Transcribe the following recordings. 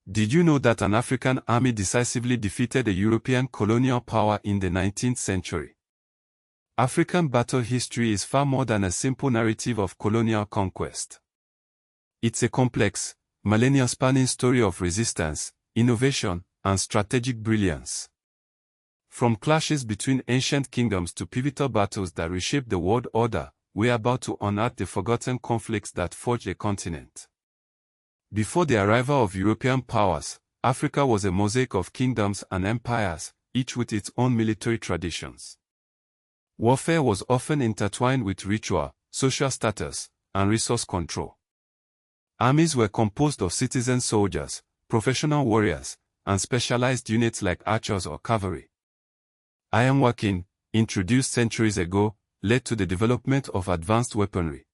Did you know that an African army decisively defeated a European colonial power in the 19th century? African battle history is far more than a simple narrative of colonial conquest. It's a complex, millennia-spanning story of resistance, innovation, and strategic brilliance. From clashes between ancient kingdoms to pivotal battles that reshaped the world order, we're about to unearth the forgotten conflicts that forged a continent. Before the arrival of European powers, Africa was a mosaic of kingdoms and empires, each with its own military traditions. Warfare was often intertwined with ritual, social status, and resource control. Armies were composed of citizen soldiers, professional warriors, and specialized units like archers or cavalry. Ironworking, introduced centuries ago, led to the development of advanced weaponry.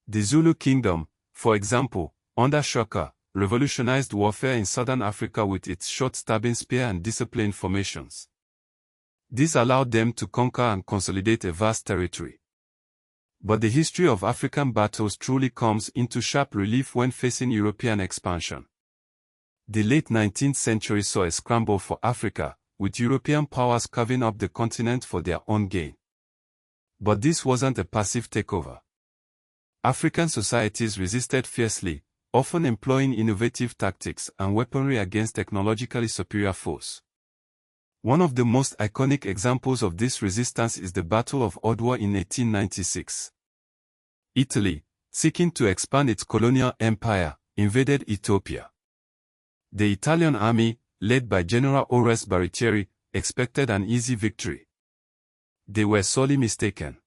The Zulu Kingdom, for example, under Shaka, revolutionized warfare in southern Africa with its short-stabbing spear and disciplined formations. This allowed them to conquer and consolidate a vast territory. But the history of African battles truly comes into sharp relief when facing European expansion. The late 19th century saw a scramble for Africa, with European powers carving up the continent for their own gain. But this wasn't a passive takeover. African societies resisted fiercely, often employing innovative tactics and weaponry against technologically superior foes. One of the most iconic examples of this resistance is the Battle of Adwa in 1896. Italy, seeking to expand its colonial empire, invaded Ethiopia. The Italian army, led by General Oreste Baratieri, expected an easy victory. They were sorely mistaken.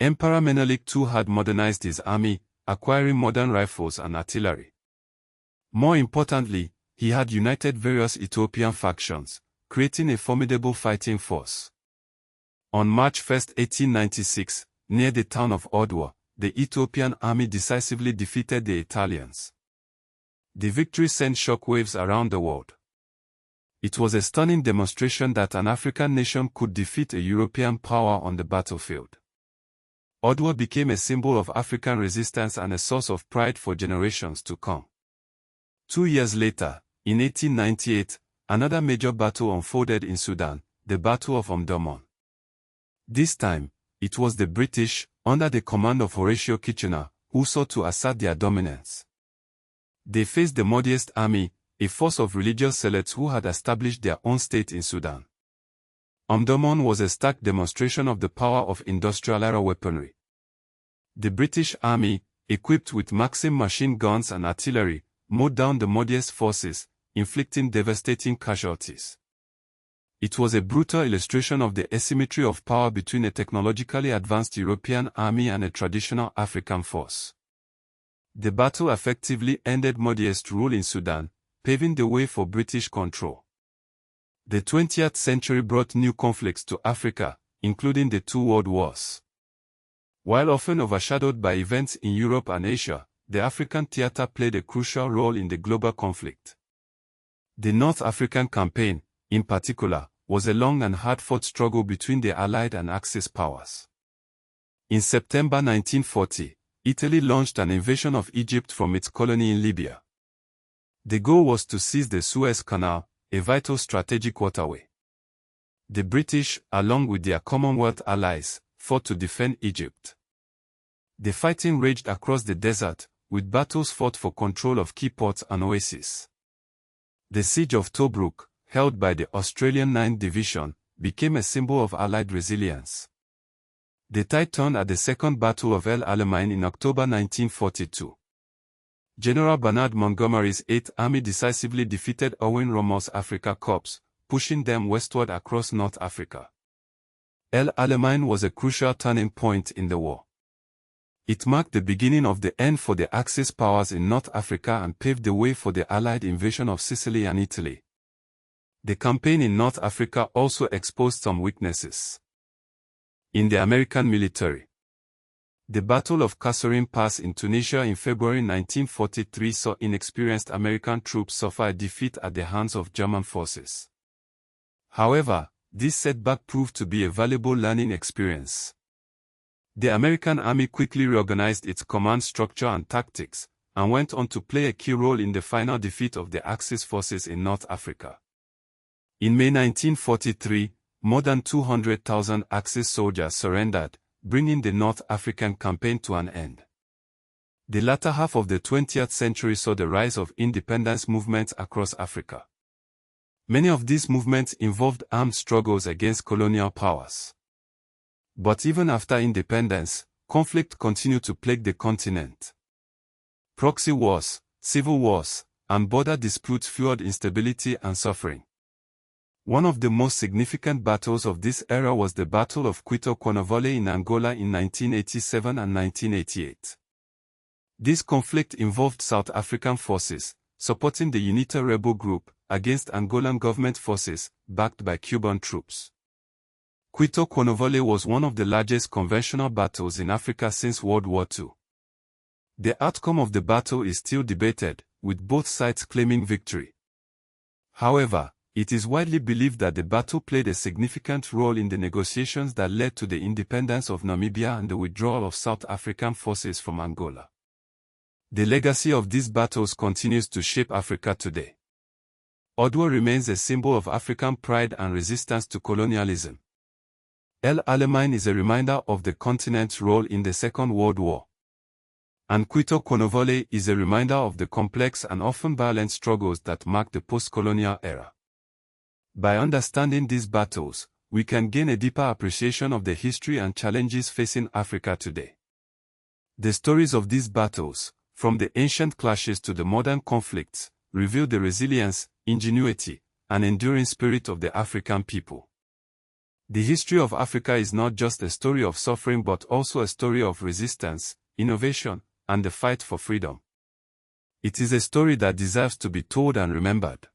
Emperor Menelik II had modernized his army, acquiring modern rifles and artillery. More importantly, he had united various Ethiopian factions, creating a formidable fighting force. On March 1, 1896, near the town of Adwa, the Ethiopian army decisively defeated the Italians. The victory sent shockwaves around the world. It was a stunning demonstration that an African nation could defeat a European power on the battlefield. Adwa became a symbol of African resistance and a source of pride for generations to come. 2 years later, in 1898, another major battle unfolded in Sudan, the Battle of Omdurman. This time, it was the British, under the command of Horatio Kitchener, who sought to assert their dominance. They faced the Mahdist army, a force of religious zealots who had established their own state in Sudan. Omdurman was a stark demonstration of the power of industrial-era weaponry. The British army, equipped with Maxim machine guns and artillery, mowed down the Mahdist forces, inflicting devastating casualties. It was a brutal illustration of the asymmetry of power between a technologically advanced European army and a traditional African force. The battle effectively ended Mahdist rule in Sudan, paving the way for British control. The 20th century brought new conflicts to Africa, including the two world wars. While often overshadowed by events in Europe and Asia, the African theater played a crucial role in the global conflict. The North African Campaign, in particular, was a long and hard-fought struggle between the Allied and Axis powers. In September 1940, Italy launched an invasion of Egypt from its colony in Libya. The goal was to seize the Suez Canal, a vital strategic waterway. The British, along with their Commonwealth allies, fought to defend Egypt. The fighting raged across the desert, with battles fought for control of key ports and oases. The Siege of Tobruk, held by the Australian 9th Division, became a symbol of Allied resilience. The tide turned at the Second Battle of El Alamein in October 1942. General Bernard Montgomery's 8th Army decisively defeated Owen Romel's Africa Corps, pushing them westward across North Africa. El Alamein was a crucial turning point in the war. It marked the beginning of the end for the Axis powers in North Africa and paved the way for the Allied invasion of Sicily and Italy. The campaign in North Africa also exposed some weaknesses in the American military. The Battle of Kasserine Pass in Tunisia in February 1943 saw inexperienced American troops suffer a defeat at the hands of German forces. However, this setback proved to be a valuable learning experience. The American army quickly reorganized its command structure and tactics, and went on to play a key role in the final defeat of the Axis forces in North Africa. In May 1943, more than 200,000 Axis soldiers surrendered, bringing the North African campaign to an end. The latter half of the 20th century saw the rise of independence movements across Africa. Many of these movements involved armed struggles against colonial powers. But even after independence, conflict continued to plague the continent. Proxy wars, civil wars, and border disputes fueled instability and suffering. One of the most significant battles of this era was the Battle of Cuito Cuanavale in Angola in 1987 and 1988. This conflict involved South African forces, supporting the UNITA rebel group, against Angolan government forces, backed by Cuban troops. Cuito Cuanavale was one of the largest conventional battles in Africa since World War II. The outcome of the battle is still debated, with both sides claiming victory. However, it is widely believed that the battle played a significant role in the negotiations that led to the independence of Namibia and the withdrawal of South African forces from Angola. The legacy of these battles continues to shape Africa today. Adwa remains a symbol of African pride and resistance to colonialism. Alamein is a reminder of the continent's role in the Second World War. And Cuito Cuanavale is a reminder of the complex and often violent struggles that mark the post-colonial era. By understanding these battles, we can gain a deeper appreciation of the history and challenges facing Africa today. The stories of these battles, from the ancient clashes to the modern conflicts, reveal the resilience, ingenuity, and enduring spirit of the African people. The history of Africa is not just a story of suffering but also a story of resistance, innovation, and the fight for freedom. It is a story that deserves to be told and remembered.